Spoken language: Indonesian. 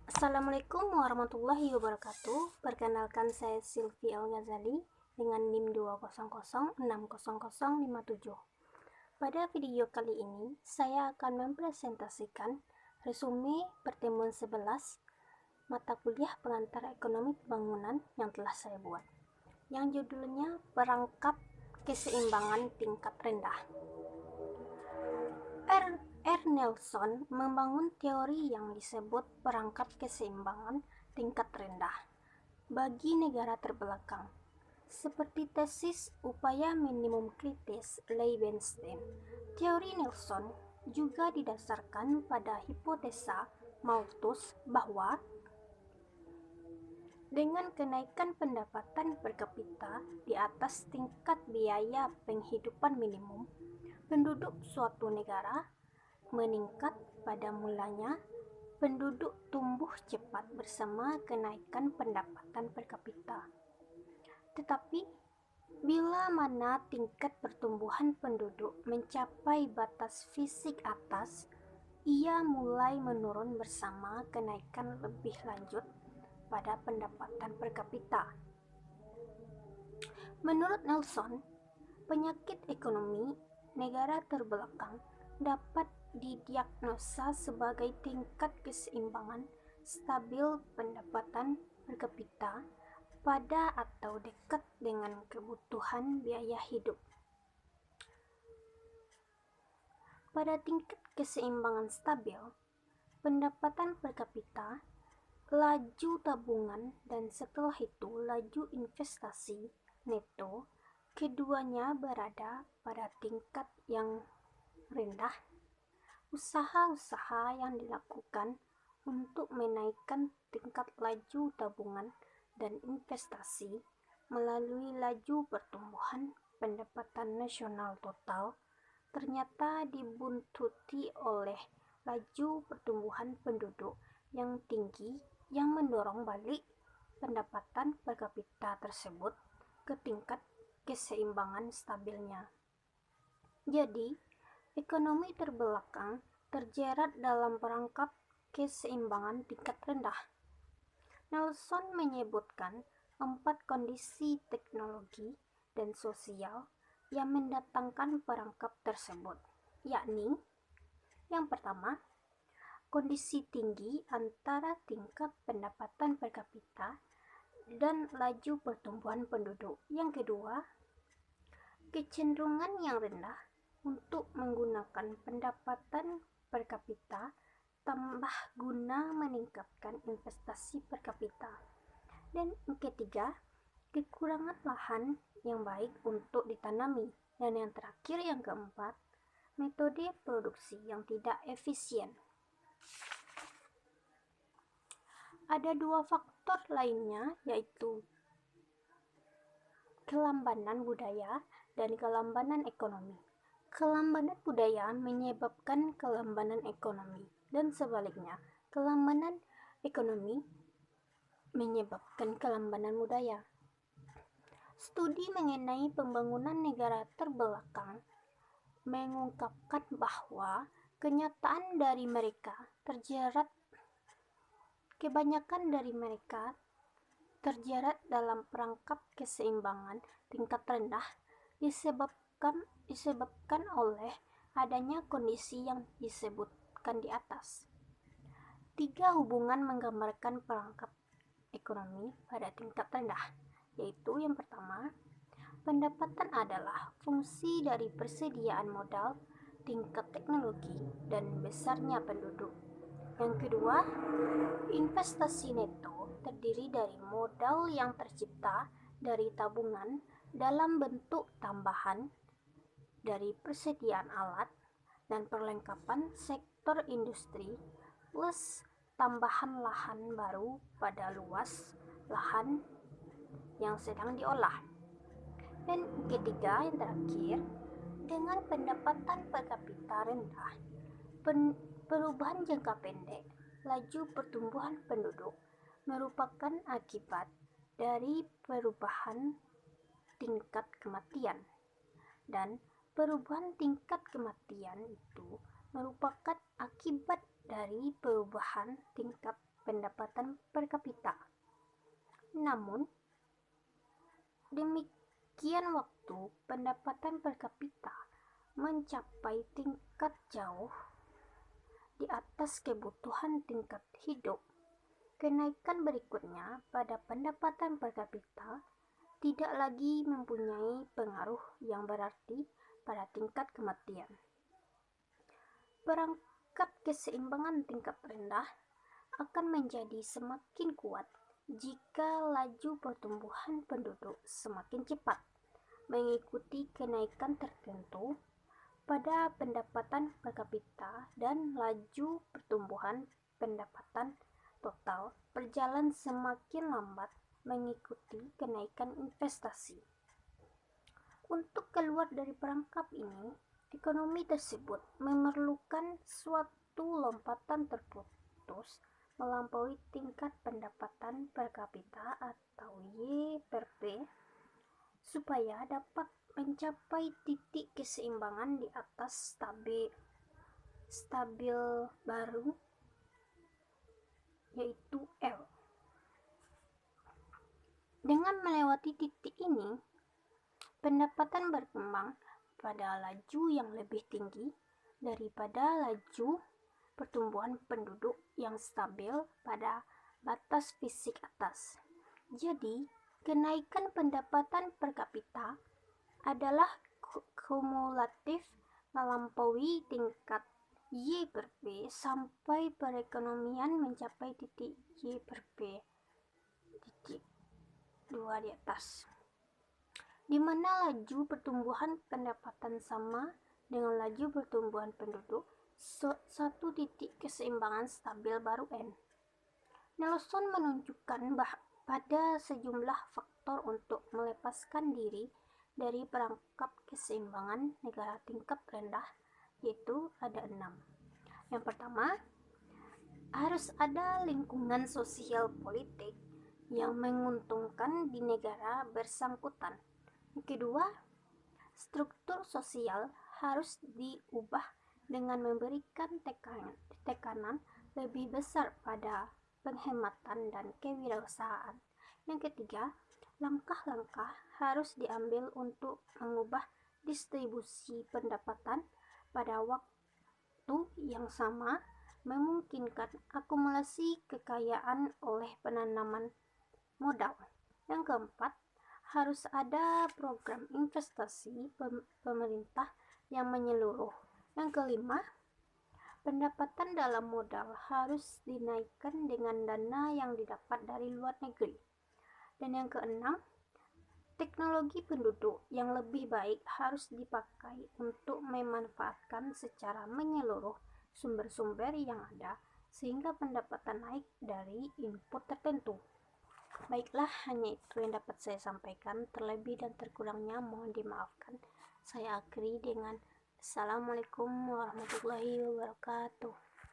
Assalamualaikum warahmatullahi wabarakatuh. Perkenalkan, saya Silvi Al-Ghazali dengan NIM 2006057. Pada video kali ini, saya akan mempresentasikan resume pertemuan 11 mata kuliah pengantar ekonomi pembangunan yang telah saya buat, yang judulnya Perangkap Keseimbangan Tingkat Rendah. R. Nelson membangun teori yang disebut perangkap keseimbangan tingkat rendah bagi negara terbelakang, seperti tesis upaya minimum kritis Leibenstein. Teori Nelson juga didasarkan pada hipotesa Malthus bahwa dengan kenaikan pendapatan per kapita di atas tingkat biaya penghidupan minimum, penduduk suatu negara meningkat. Pada mulanya, penduduk tumbuh cepat bersama kenaikan pendapatan per kapita. Tetapi, bila mana tingkat pertumbuhan penduduk mencapai batas fisik atas, ia mulai menurun bersama kenaikan lebih lanjut pada pendapatan per kapita. Menurut Nelson, penyakit ekonomi negara terbelakang dapat didiagnosa sebagai tingkat keseimbangan stabil pendapatan per kapita pada atau dekat dengan kebutuhan biaya hidup. Pada tingkat keseimbangan stabil pendapatan per kapita, laju tabungan dan setelah itu laju investasi neto keduanya berada pada tingkat yang rendah. Usaha-usaha yang dilakukan untuk menaikkan tingkat laju tabungan dan investasi melalui laju pertumbuhan pendapatan nasional total ternyata dibuntuti oleh laju pertumbuhan penduduk yang tinggi yang mendorong balik pendapatan per kapita tersebut ke tingkat keseimbangan stabilnya. Jadi, ekonomi terbelakang terjerat dalam perangkap keseimbangan tingkat rendah. Nelson menyebutkan 4 kondisi teknologi dan sosial yang mendatangkan perangkap tersebut, yakni yang pertama, kondisi tinggi antara tingkat pendapatan per kapita dan laju pertumbuhan penduduk. Yang kedua, kecenderungan yang rendah untuk menggunakan pendapatan per kapita tambah guna meningkatkan investasi per kapita. Dan yang ketiga, kekurangan lahan yang baik untuk ditanami. Dan yang terakhir, yang keempat, metode produksi yang tidak efisien. Ada 2 faktor lainnya, yaitu kelambanan budaya dan kelambanan ekonomi. Kelambanan budaya menyebabkan kelambanan ekonomi, dan sebaliknya, kelambanan ekonomi menyebabkan kelambanan budaya. Studi mengenai pembangunan negara terbelakang mengungkapkan bahwa kebanyakan dari mereka terjerat dalam perangkap keseimbangan tingkat rendah disebabkan oleh adanya kondisi yang disebutkan di atas. 3 hubungan menggambarkan perangkap ekonomi pada tingkat rendah, yaitu yang pertama, pendapatan adalah fungsi dari persediaan modal, tingkat teknologi, dan besarnya penduduk. Yang kedua, investasi neto terdiri dari modal yang tercipta dari tabungan dalam bentuk tambahan dari persediaan alat dan perlengkapan sektor industri plus tambahan lahan baru pada luas lahan yang sedang diolah. Dan ketiga, yang terakhir, dengan pendapatan per kapita rendah, perubahan jangka pendek laju pertumbuhan penduduk merupakan akibat dari perubahan tingkat kematian, dan perubahan tingkat kematian itu merupakan akibat dari perubahan tingkat pendapatan per kapita. Namun, demikian waktu pendapatan per kapita mencapai tingkat jauh di atas kebutuhan tingkat hidup. Kenaikan berikutnya pada pendapatan per kapita tidak lagi mempunyai pengaruh yang berarti pada tingkat kematian. Perangkap keseimbangan tingkat rendah akan menjadi semakin kuat jika laju pertumbuhan penduduk semakin cepat mengikuti kenaikan tertentu pada pendapatan per kapita dan laju pertumbuhan pendapatan total berjalan semakin lambat mengikuti kenaikan investasi. Untuk keluar dari perangkap ini, ekonomi tersebut memerlukan suatu lompatan terputus melampaui tingkat pendapatan per kapita atau Y per P supaya dapat mencapai titik keseimbangan di atas stabil baru, yaitu L. Dengan melewati titik ini, pendapatan berkembang pada laju yang lebih tinggi daripada laju pertumbuhan penduduk yang stabil pada batas fisik atas. Jadi, kenaikan pendapatan per kapita adalah kumulatif melampaui tingkat Y per P sampai perekonomian mencapai titik Y per P titik 2 di atas, di mana laju pertumbuhan pendapatan sama dengan laju pertumbuhan penduduk, satu titik keseimbangan stabil baru N. Nelson menunjukkan pada sejumlah faktor untuk melepaskan diri dari perangkap keseimbangan negara tingkat rendah, yaitu ada 6. Yang pertama, harus ada lingkungan sosial politik yang menguntungkan di negara bersangkutan. Yang kedua, struktur sosial harus diubah dengan memberikan tekanan lebih besar pada penghematan dan kewirausahaan. Yang ketiga, langkah-langkah harus diambil untuk mengubah distribusi pendapatan pada waktu yang sama, memungkinkan akumulasi kekayaan oleh penanaman modal. Yang keempat, harus ada program investasi pemerintah yang menyeluruh. Yang kelima, pendapatan dalam modal harus dinaikkan dengan dana yang didapat dari luar negeri. Dan yang keenam, teknologi penduduk yang lebih baik harus dipakai untuk memanfaatkan secara menyeluruh sumber-sumber yang ada sehingga pendapatan naik dari input tertentu. Baiklah, hanya itu yang dapat saya sampaikan. Terlebih dan terkurangnya mohon dimaafkan. Saya akhiri dengan Assalamualaikum warahmatullahi wabarakatuh.